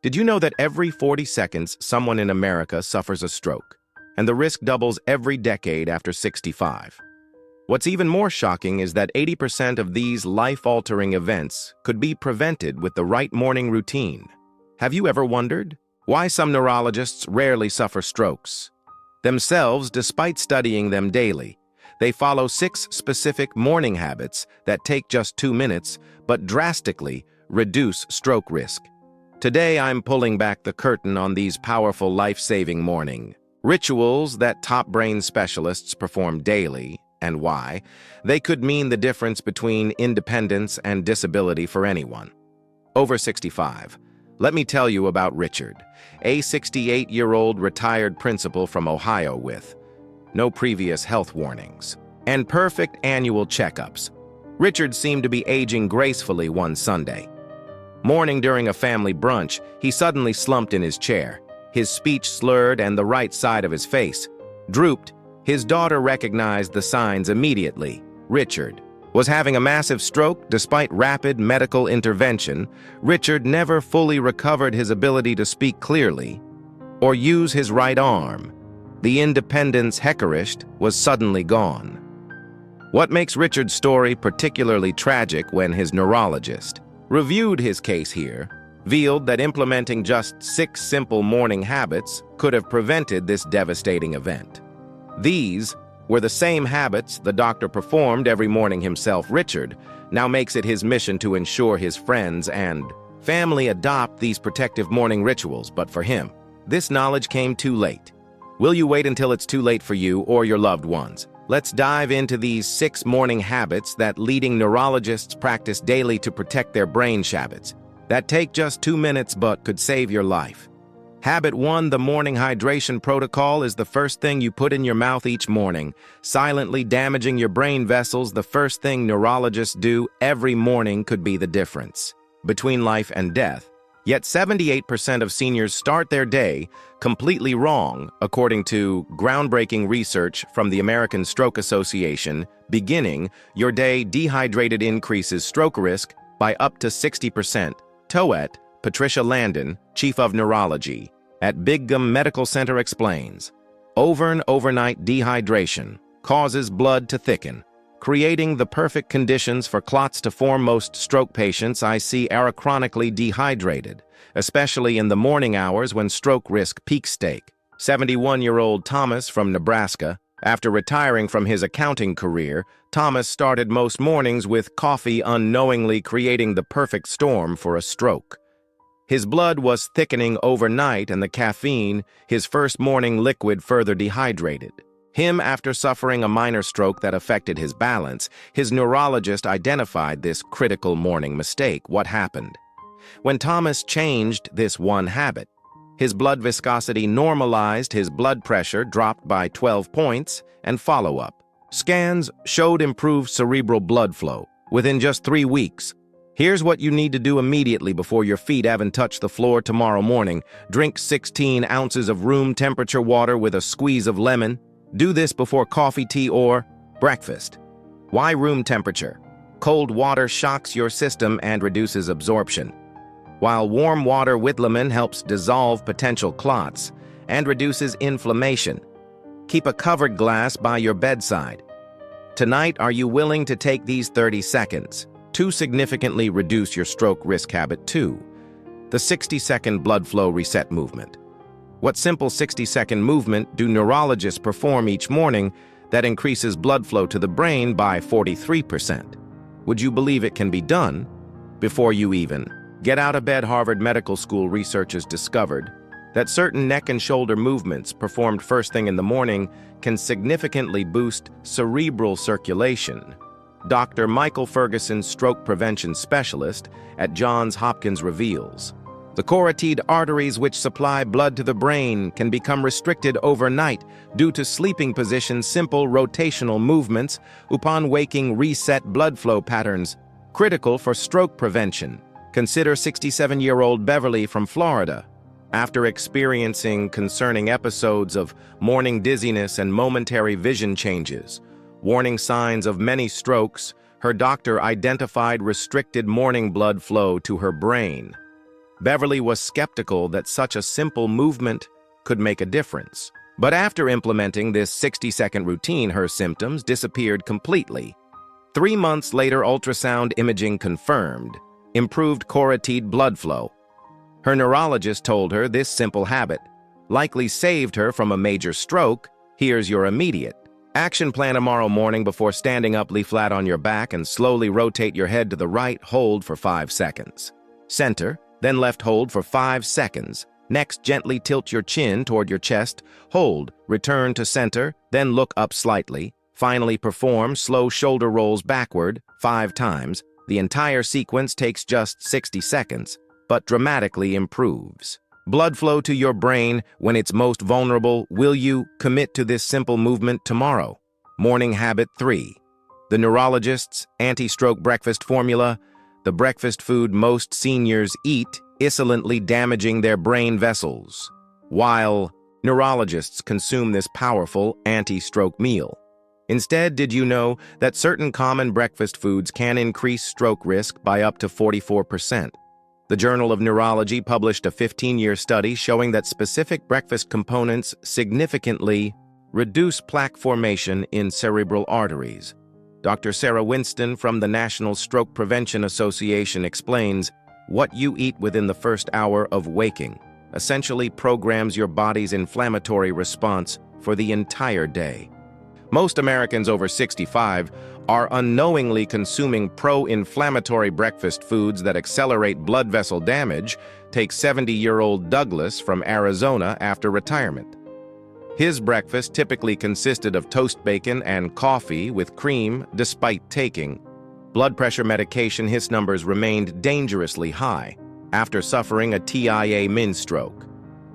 Did you know that every 40 seconds someone in America suffers a stroke, and the risk doubles every decade after 65? What's even more shocking is that 80% of these life-altering events could be prevented with the right morning routine. Have you ever wondered why some neurologists rarely suffer strokes? Themselves, despite studying them daily, they follow 6 specific morning habits that take just 2 minutes but drastically reduce stroke risk. Today, I'm pulling back the curtain on these powerful life-saving morning rituals that top brain specialists perform daily, and why they could mean the difference between independence and disability for anyone over 65. Let me tell you about Richard, a 68-year-old retired principal from Ohio with no previous health warnings and perfect annual checkups. Richard seemed to be aging gracefully one Sunday morning during a family brunch. He suddenly slumped in his chair. His speech slurred and the right side of his face drooped. His daughter recognized the signs immediately. Richard was having a massive stroke. Despite rapid medical intervention, Richard never fully recovered his ability to speak clearly or use his right arm. The independence heckerished was suddenly gone. What makes Richard's story particularly tragic when his neurologist reviewed his case here, revealed that implementing just 6 simple morning habits could have prevented this devastating event. These were the same habits the doctor performed every morning himself. Richard now makes it his mission to ensure his friends and family adopt these protective morning rituals, but for him, this knowledge came too late. Will you wait until it's too late for you or your loved ones? Let's dive into these 6 morning habits that leading neurologists practice daily to protect their brain habits that take just 2 minutes but could save your life. Habit 1. The morning hydration protocol is the first thing you put in your mouth each morning, silently damaging your brain vessels. The first thing neurologists do every morning could be the difference between life and death. Yet 78% of seniors start their day completely wrong, according to groundbreaking research from the American Stroke Association. Beginning your day dehydrated increases stroke risk by up to 60%. Toet Patricia Landon, Chief of Neurology at Big Gum Medical Center, explains, overnight dehydration causes blood to thicken, creating the perfect conditions for clots to form. Most stroke patients I see are chronically dehydrated, especially in the morning hours when stroke risk peaks. 71-year-old Thomas from Nebraska. After retiring from his accounting career, Thomas started most mornings with coffee, unknowingly creating the perfect storm for a stroke. His blood was thickening overnight, and the caffeine, his first morning liquid, further dehydrated him. After suffering a minor stroke that affected his balance, his neurologist identified this critical morning mistake. What happened? When Thomas changed this one habit, his blood viscosity normalized, his blood pressure dropped by 12 points, and follow-up scans showed improved cerebral blood flow within just 3 weeks. Here's what you need to do immediately before your feet haven't touched the floor tomorrow morning. Drink 16 ounces of room temperature water with a squeeze of lemon. Do this before coffee, tea, or breakfast. Why room temperature? Cold water shocks your system and reduces absorption, while warm water with lemon helps dissolve potential clots and reduces inflammation. Keep a covered glass by your bedside. Tonight, are you willing to take these 30 seconds to significantly reduce your stroke risk? Habit 2. The 60-second blood flow reset movement. What simple 60-second movement do neurologists perform each morning that increases blood flow to the brain by 43%? Would you believe it can be done before you even get out of bed? Harvard Medical School researchers discovered that certain neck and shoulder movements performed first thing in the morning can significantly boost cerebral circulation. Dr. Michael Ferguson, stroke prevention specialist at Johns Hopkins, reveals the carotid arteries, which supply blood to the brain, can become restricted overnight due to sleeping positions. Simple rotational movements upon waking reset blood flow patterns, critical for stroke prevention. Consider 67-year-old Beverly from Florida. After experiencing concerning episodes of morning dizziness and momentary vision changes, warning signs of many strokes, her doctor identified restricted morning blood flow to her brain. Beverly was skeptical that such a simple movement could make a difference. But after implementing this 60-second routine, her symptoms disappeared completely. 3 months later, ultrasound imaging confirmed improved carotid blood flow. Her neurologist told her this simple habit likely saved her from a major stroke. Here's your immediate action plan tomorrow morning. Before standing up, lay flat on your back and slowly rotate your head to the right. Hold for 5 seconds. Center, then left. Hold for 5 seconds. Next, gently tilt your chin toward your chest. Hold, return to center, then look up slightly. Finally, perform slow shoulder rolls backward 5 times. The entire sequence takes just 60 seconds, but dramatically improves blood flow to your brain when it's most vulnerable. Will you commit to this simple movement tomorrow? Morning habit 3. The neurologist's anti-stroke breakfast formula. The breakfast food most seniors eat is silently damaging their brain vessels, while neurologists consume this powerful anti-stroke meal. Instead, did you know that certain common breakfast foods can increase stroke risk by up to 44%? The Journal of Neurology published a 15-year study showing that specific breakfast components significantly reduce plaque formation in cerebral arteries. Dr. Sarah Winston from the National Stroke Prevention Association explains, what you eat within the first hour of waking essentially programs your body's inflammatory response for the entire day. Most Americans over 65 are unknowingly consuming pro-inflammatory breakfast foods that accelerate blood vessel damage. Take 70-year-old Douglas from Arizona after retirement. His breakfast typically consisted of toast bacon and coffee with cream. Despite taking blood pressure medication, his numbers remained dangerously high after suffering a TIA mini stroke.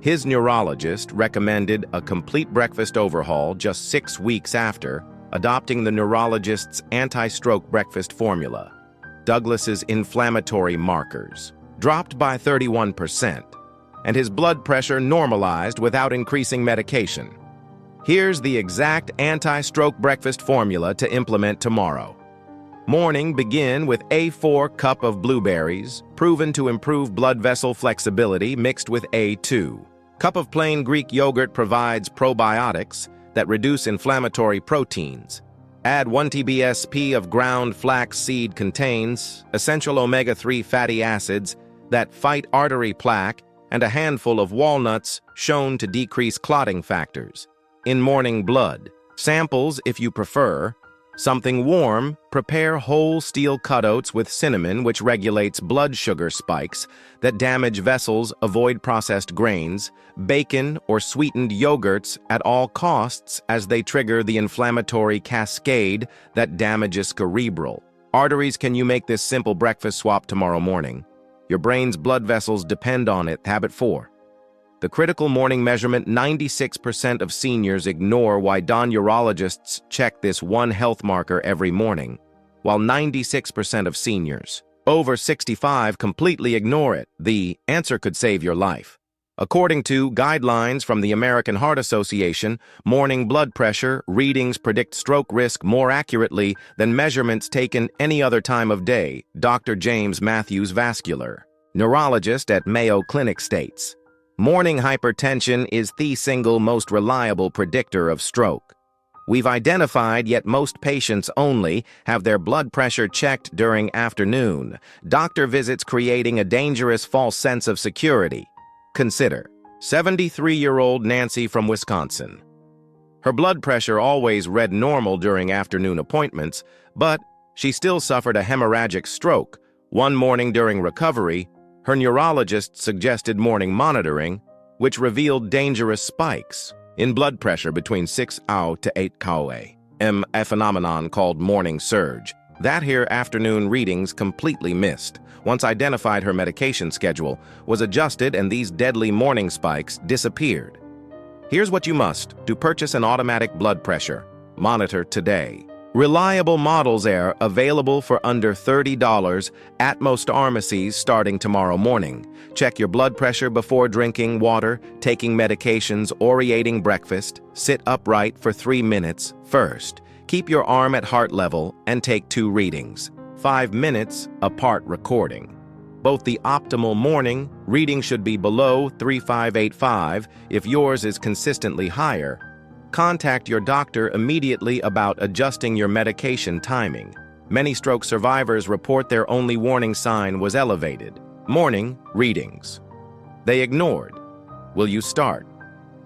His neurologist recommended a complete breakfast overhaul just 6 weeks after adopting the neurologist's anti-stroke breakfast formula. Douglas's inflammatory markers dropped by 31%, and his blood pressure normalized without increasing medication. Here's the exact anti-stroke breakfast formula to implement tomorrow. Morning, begin with A4 cup of blueberries, proven to improve blood vessel flexibility, mixed with A2 cup of plain Greek yogurt, provides probiotics that reduce inflammatory proteins. Add 1 TBSP of ground flax seed, contains essential omega-3 fatty acids that fight artery plaque, and a handful of walnuts shown to decrease clotting factors. In morning blood samples, if you prefer something warm, prepare whole steel cut oats with cinnamon, which regulates blood sugar spikes that damage vessels. Avoid processed grains, bacon, or sweetened yogurts at all costs, as they trigger the inflammatory cascade that damages cerebral arteries. Can you make this simple breakfast swap tomorrow morning? Your brain's blood vessels depend on it. Habit 4. The critical morning measurement. 96% of seniors ignore why neurologists check this one health marker every morning, while 96% of seniors over 65 completely ignore it. The answer could save your life. According to guidelines from the American Heart Association, morning blood pressure readings predict stroke risk more accurately than measurements taken any other time of day. Dr. James Matthews, vascular neurologist at Mayo Clinic, states, morning hypertension is the single most reliable predictor of stroke. We've identified, yet most patients only have their blood pressure checked during afternoon doctor visits, creating a dangerous false sense of security. Consider 73-year-old Nancy from Wisconsin. Her blood pressure always read normal during afternoon appointments, but she still suffered a hemorrhagic stroke. One morning during recovery, her neurologist suggested morning monitoring, which revealed dangerous spikes in blood pressure between 6 AU to 8 KA, a phenomenon called morning surge that her afternoon readings completely missed. Once identified, her medication schedule was adjusted and these deadly morning spikes disappeared. Here's what you must do: purchase an automatic blood pressure monitor today. Reliable models are available for under $30 at most pharmacies starting tomorrow morning. Check your blood pressure before drinking water, taking medications, or eating breakfast. Sit upright for 3 minutes first. Keep your arm at heart level and take 2 readings, 5 minutes apart, recording. Both the optimal morning reading should be below 3585 if yours is consistently higher. Contact your doctor immediately about adjusting your medication timing. Many stroke survivors report their only warning sign was elevated morning readings. They ignored. Will you start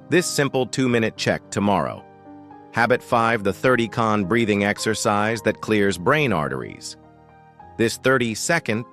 this simple 2-minute check tomorrow? Habit 5, the 30-con breathing exercise that clears brain arteries. This 30-second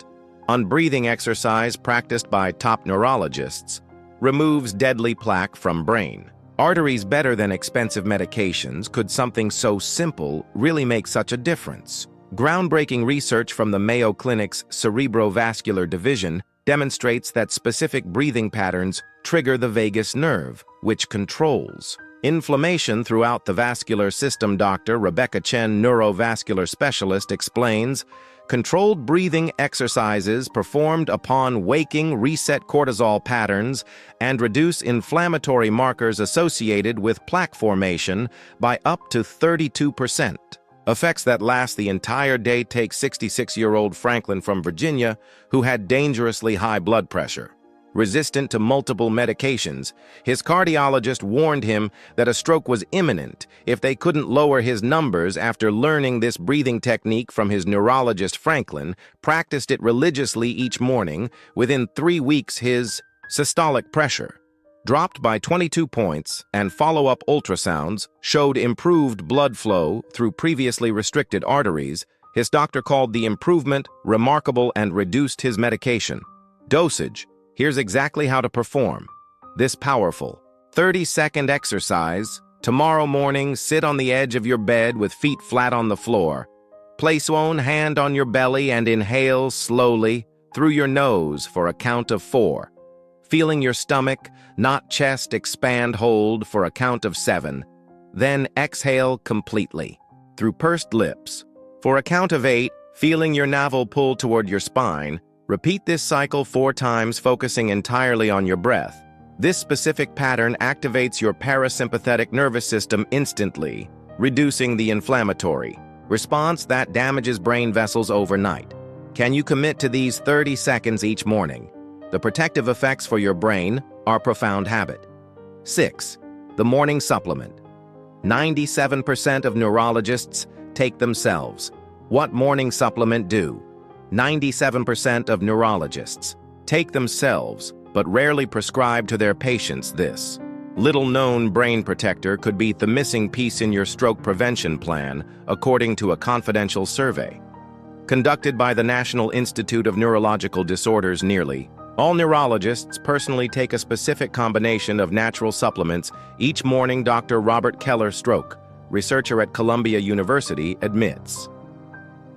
breathing exercise practiced by top neurologists removes deadly plaque from brain arteries better than expensive medications. Could something so simple really make such a difference? Groundbreaking research from the Mayo Clinic's cerebrovascular division demonstrates that specific breathing patterns trigger the vagus nerve, which controls inflammation throughout the vascular system. Dr. Rebecca Chen, neurovascular specialist, explains, controlled breathing exercises performed upon waking reset cortisol patterns and reduce inflammatory markers associated with plaque formation by up to 32%. Effects that last the entire day. Take 66-year-old Franklin from Virginia, who had dangerously high blood pressure. Resistant to multiple medications, his cardiologist warned him that a stroke was imminent if they couldn't lower his numbers. After learning this breathing technique from his neurologist, Franklin practiced it religiously each morning. Within 3 weeks, his systolic pressure dropped by 22 points, and follow-up ultrasounds showed improved blood flow through previously restricted arteries. His doctor called the improvement remarkable and reduced his medication dosage. Here's exactly how to perform this powerful 30-second exercise. Tomorrow morning, sit on the edge of your bed with feet flat on the floor. Place one hand on your belly and inhale slowly through your nose for a count of 4. Feeling your stomach, not chest, expand. Hold for a count of 7. Then exhale completely through pursed lips for a count of 8. Feeling your navel pull toward your spine. Repeat this cycle 4 times, focusing entirely on your breath. This specific pattern activates your parasympathetic nervous system instantly, reducing the inflammatory response that damages brain vessels overnight. Can you commit to these 30 seconds each morning? The protective effects for your brain are profound. Habit 6. The morning supplement. 97% of neurologists take themselves. What morning supplement do? 97% of neurologists take themselves, but rarely prescribe to their patients. This little-known brain protector could be the missing piece in your stroke prevention plan, according to a confidential survey conducted by the National Institute of Neurological Disorders. Nearly all neurologists personally take a specific combination of natural supplements each morning. Dr. Robert Keller, stroke researcher at Columbia University, admits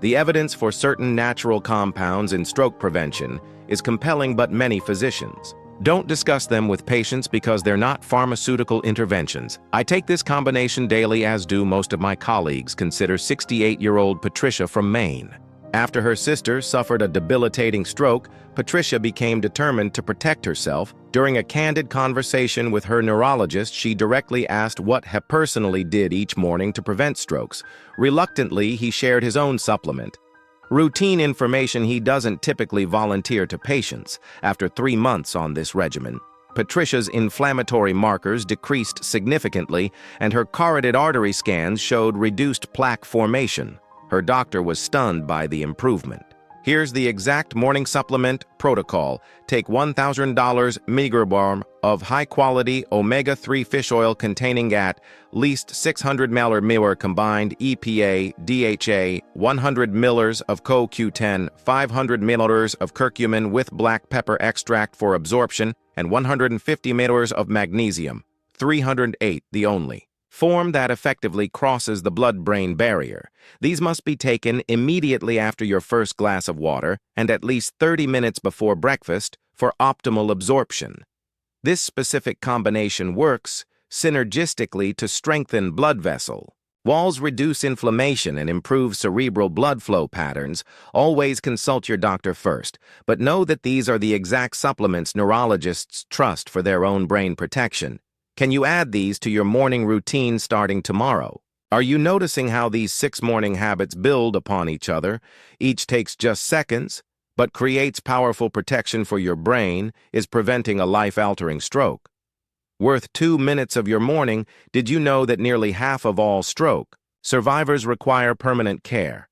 the evidence for certain natural compounds in stroke prevention is compelling, but many physicians don't discuss them with patients because they're not pharmaceutical interventions. I take this combination daily, as do most of my colleagues. Consider 68-year-old Patricia from Maine. After her sister suffered a debilitating stroke, Patricia became determined to protect herself. During a candid conversation with her neurologist, she directly asked what he personally did each morning to prevent strokes. Reluctantly, he shared his own supplement. Routine information he doesn't typically volunteer to patients. After 3 months on this regimen, Patricia's inflammatory markers decreased significantly, and her carotid artery scans showed reduced plaque formation. Her doctor was stunned by the improvement. Here's the exact morning supplement protocol. Take $1,000 mg of high-quality omega-3 fish oil containing at least 600 ml combined EPA, DHA, 100 ml of CoQ10, 500 ml of curcumin with black pepper extract for absorption, and 150 ml of magnesium. 308, the only form that effectively crosses the blood-brain barrier. These must be taken immediately after your first glass of water and at least 30 minutes before breakfast for optimal absorption. This specific combination works synergistically to strengthen blood vessel walls, reduce inflammation, and improve cerebral blood flow patterns. Always consult your doctor first, but know that these are the exact supplements neurologists trust for their own brain protection. Can you add these to your morning routine starting tomorrow? Are you noticing how these 6 morning habits build upon each other? Each takes just seconds, but creates powerful protection for your brain, is preventing a life-altering stroke. Worth 2 minutes of your morning, did you know that nearly half of all stroke survivors require permanent care?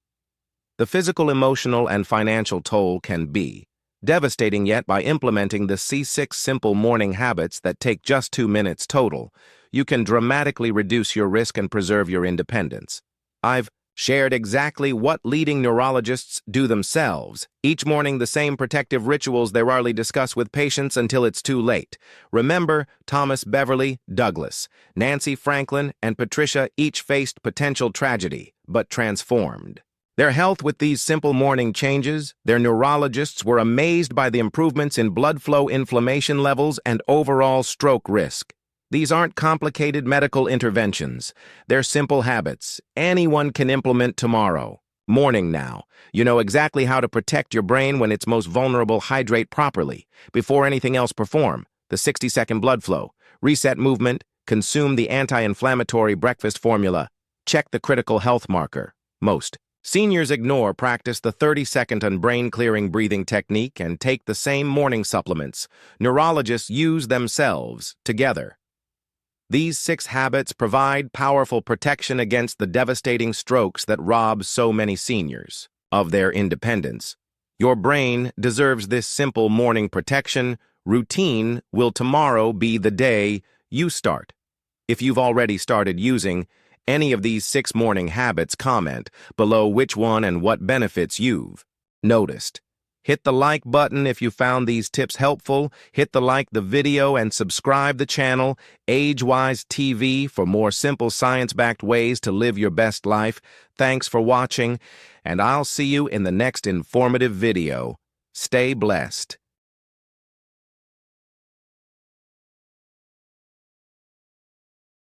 The physical, emotional, and financial toll can be devastating, yet by implementing the C6 simple morning habits that take just 2 minutes total, you can dramatically reduce your risk and preserve your independence. I've shared exactly what leading neurologists do themselves, each morning the same protective rituals they rarely discuss with patients until it's too late. Remember, Thomas Beverly Douglas, Nancy Franklin, and Patricia each faced potential tragedy, but transformed their health with these simple morning changes. Their neurologists were amazed by the improvements in blood flow, inflammation levels, and overall stroke risk. These aren't complicated medical interventions. They're simple habits anyone can implement tomorrow. Morning now. You know exactly how to protect your brain when it's most vulnerable. Hydrate properly. Before anything else, perform the 60-second blood flow. Reset movement. Consume the anti-inflammatory breakfast formula. Check the critical health marker. Most seniors ignore. Practice the 30-second and brain-clearing breathing technique and take the same morning supplements neurologists use themselves together. These 6 habits provide powerful protection against the devastating strokes that rob so many seniors of their independence. Your brain deserves this simple morning protection. Routine will tomorrow be the day you start. If you've already started using any of these 6 morning habits, comment below which one and what benefits you've noticed. Hit the like button if you found these tips helpful. Hit the like the video and subscribe the channel, AgeWise TV, for more simple science-backed ways to live your best life. Thanks for watching, and I'll see you in the next informative video. Stay blessed.